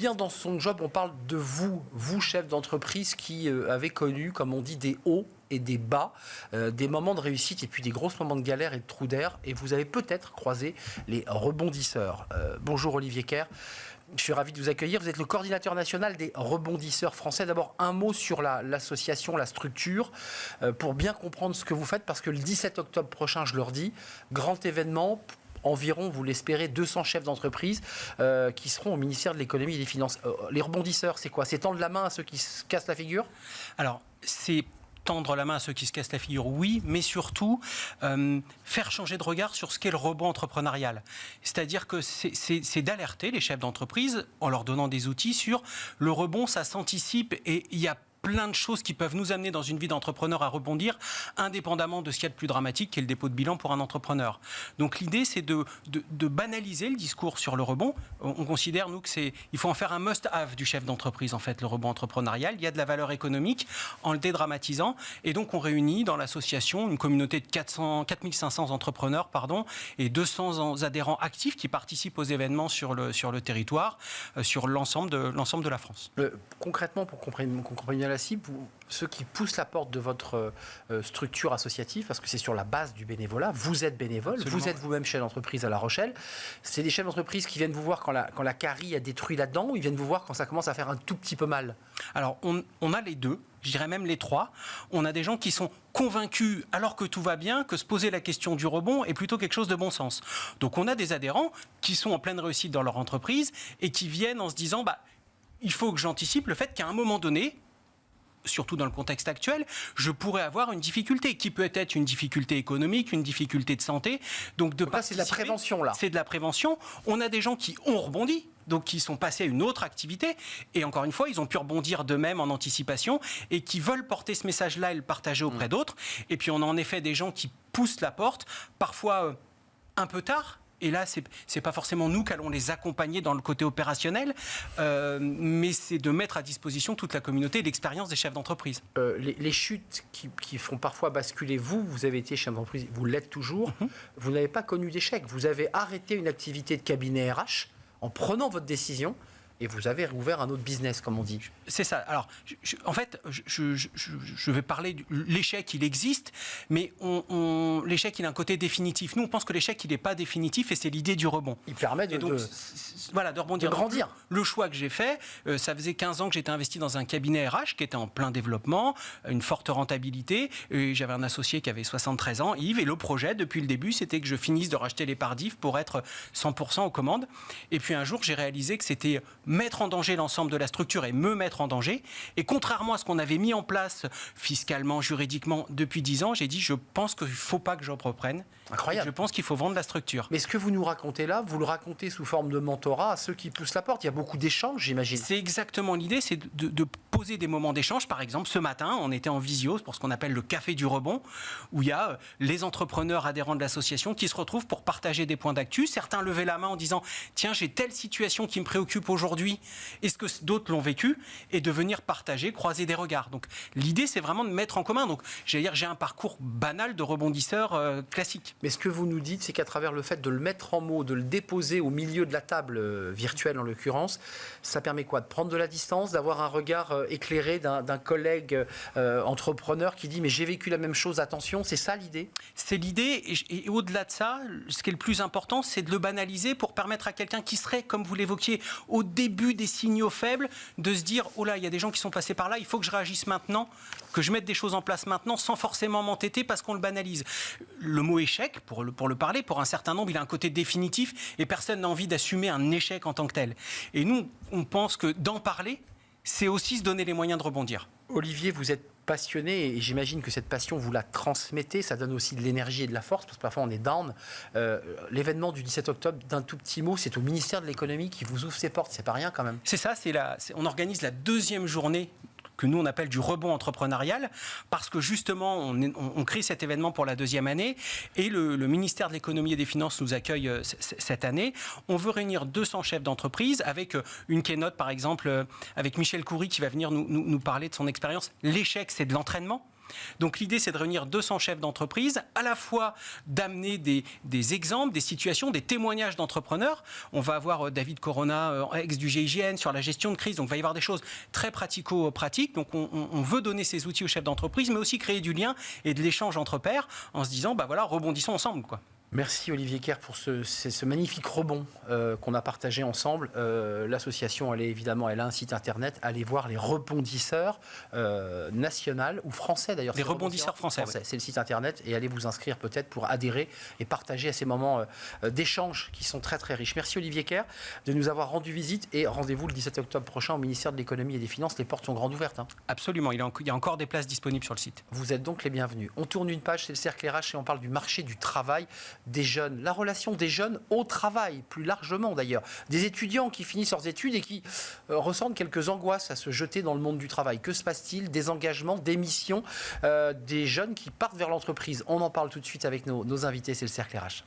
bien dans son job, on parle de vous chef d'entreprise qui avez connu, comme on dit, des hauts et des bas, des moments de réussite et puis des gros moments de galère et de trous d'air. Et vous avez peut-être croisé les rebondisseurs. Bonjour Olivier Kerr. Je suis ravi de vous accueillir. Vous êtes le coordinateur national des rebondisseurs français. D'abord, un mot sur l'association, la structure, pour bien comprendre ce que vous faites, parce que le 17 octobre prochain, je le redis, grand événement, environ, vous l'espérez, 200 chefs d'entreprise qui seront au ministère de l'économie et des finances. Les rebondisseurs, c'est quoi? C'est tendre la main à ceux qui se cassent la figure? Alors, c'est tendre la main à ceux qui se cassent la figure, oui, mais surtout faire changer de regard sur ce qu'est le rebond entrepreneurial. C'est-à-dire que c'est d'alerter les chefs d'entreprise en leur donnant des outils sur le rebond, ça s'anticipe et il y a plein de choses qui peuvent nous amener dans une vie d'entrepreneur à rebondir, indépendamment de ce qu'il y a de plus dramatique, qui est le dépôt de bilan pour un entrepreneur. Donc l'idée, c'est de banaliser le discours sur le rebond. On considère, nous, il faut en faire un must-have du chef d'entreprise, en fait, le rebond entrepreneurial. Il y a de la valeur économique en le dédramatisant. Et donc, on réunit dans l'association une communauté de 4500 entrepreneurs, et 200 adhérents actifs qui participent aux événements sur le territoire, sur l'ensemble de la France. Concrètement, pour qu'on comprenne bien la cible, ceux qui poussent la porte de votre structure associative, parce que c'est sur la base du bénévolat, vous êtes bénévole, absolument. Vous êtes vous-même chef d'entreprise à La Rochelle, c'est des chefs d'entreprise qui viennent vous voir quand la carie a détruit là-dedans, ou ils viennent vous voir quand ça commence à faire un tout petit peu mal? Alors, on a les deux, je dirais même les trois. On a des gens qui sont convaincus, alors que tout va bien, que se poser la question du rebond est plutôt quelque chose de bon sens. Donc, on a des adhérents qui sont en pleine réussite dans leur entreprise et qui viennent en se disant, il faut que j'anticipe le fait qu'à un moment donné, surtout dans le contexte actuel, je pourrais avoir une difficulté qui peut être une difficulté économique, une difficulté de santé. Donc là, c'est de la prévention, là. C'est de la prévention. On a des gens qui ont rebondi, donc qui sont passés à une autre activité. Et encore une fois, ils ont pu rebondir d'eux-mêmes en anticipation et qui veulent porter ce message-là et le partager auprès d'autres. Et puis, on a en effet des gens qui poussent la porte, parfois un peu tard. Et là, c'est pas forcément nous qui allons les accompagner dans le côté opérationnel, mais c'est de mettre à disposition toute la communauté et l'expérience des chefs d'entreprise. Les chutes qui font parfois basculer, vous avez été chef d'entreprise, vous l'êtes toujours, vous n'avez pas connu d'échec. Vous avez arrêté une activité de cabinet RH en prenant votre décision. Et vous avez rouvert un autre business, comme on dit. C'est ça. Alors, en fait, je vais parler de l'échec, il existe, mais l'échec, il a un côté définitif. Nous, on pense que l'échec, il n'est pas définitif, et c'est l'idée du rebond. Il permet de rebondir. De grandir. Le choix que j'ai fait, ça faisait 15 ans que j'étais investi dans un cabinet RH qui était en plein développement, une forte rentabilité. Et j'avais un associé qui avait 73 ans, Yves, et le projet, depuis le début, c'était que je finisse de racheter les parts d'Yves pour être 100% aux commandes. Et puis un jour, j'ai réalisé que c'était mettre en danger l'ensemble de la structure et me mettre en danger. Et contrairement à ce qu'on avait mis en place fiscalement, juridiquement depuis 10 ans, j'ai dit, je pense qu'il ne faut pas que je reprenne. Incroyable. Je pense qu'il faut vendre la structure. Mais ce que vous nous racontez là, vous le racontez sous forme de mentorat à ceux qui poussent la porte. Il y a beaucoup d'échanges, j'imagine. C'est exactement l'idée, c'est de poser des moments d'échange. Par exemple, ce matin, on était en visio pour ce qu'on appelle le café du rebond, où il y a les entrepreneurs adhérents de l'association qui se retrouvent pour partager des points d'actu. Certains levaient la main en disant, tiens, j'ai telle situation qui me préoccupe aujourd'hui. Est-ce que d'autres l'ont vécu? Et de venir partager, croiser des regards. Donc l'idée, c'est vraiment de mettre en commun. Donc j'ai un parcours banal de rebondisseur classique. Mais ce que vous nous dites, c'est qu'à travers le fait de le mettre en mots, de le déposer au milieu de la table virtuelle en l'occurrence, ça permet quoi? De prendre de la distance, d'avoir un regard éclairé d'un collègue entrepreneur qui dit mais j'ai vécu la même chose, attention, c'est ça l'idée? C'est l'idée, et au-delà de ça, ce qui est le plus important, c'est de le banaliser pour permettre à quelqu'un qui serait, comme vous l'évoquiez, au début des signaux faibles, de se dire oh là, il y a des gens qui sont passés par là, il faut que je réagisse maintenant, que je mette des choses en place maintenant sans forcément m'entêter parce qu'on le banalise. Le mot échec, pour le parler, pour un certain nombre, il a un côté définitif et personne n'a envie d'assumer un échec en tant que tel. Et nous, on pense que d'en parler, c'est aussi se donner les moyens de rebondir. Olivier, vous êtes passionné et j'imagine que cette passion, vous la transmettez. Ça donne aussi de l'énergie et de la force parce que parfois on est down. L'événement du 17 octobre, d'un tout petit mot, c'est au ministère de l'économie qui vous ouvre ses portes. C'est pas rien quand même. C'est ça, on organise la deuxième journée que nous on appelle du rebond entrepreneurial, parce que justement on crée cet événement pour la deuxième année et le ministère de l'économie et des finances nous accueille cette année. On veut réunir 200 chefs d'entreprise avec une keynote par exemple avec Michel Coury qui va venir nous parler de son expérience. L'échec, c'est de l'entraînement. Donc l'idée, c'est de réunir 200 chefs d'entreprise, à la fois d'amener des exemples, des situations, des témoignages d'entrepreneurs. On va avoir David Corona, ex du GIGN, sur la gestion de crise. Donc il va y avoir des choses très pratico-pratiques. Donc on veut donner ces outils aux chefs d'entreprise, mais aussi créer du lien et de l'échange entre pairs en se disant, voilà, rebondissons ensemble, quoi. Merci Olivier Kerr pour ce magnifique rebond qu'on a partagé ensemble. L'association, elle a un site internet. Allez voir les rebondisseurs national ou français d'ailleurs. Les rebondisseurs français. Oui. C'est le site internet et allez vous inscrire peut-être pour adhérer et partager à ces moments d'échange qui sont très très riches. Merci Olivier Kerr de nous avoir rendu visite et rendez-vous le 17 octobre prochain au ministère de l'économie et des finances. Les portes sont grandes ouvertes. Absolument, il y a encore des places disponibles sur le site. Vous êtes donc les bienvenus. On tourne une page, c'est le Cercle RH et on parle du marché du travail. Des jeunes, la relation des jeunes au travail, plus largement d'ailleurs. Des étudiants qui finissent leurs études et qui ressentent quelques angoisses à se jeter dans le monde du travail. Que se passe-t-il? Des engagements, des missions, des jeunes qui partent vers l'entreprise. On en parle tout de suite avec nos invités, c'est le Cercle RH.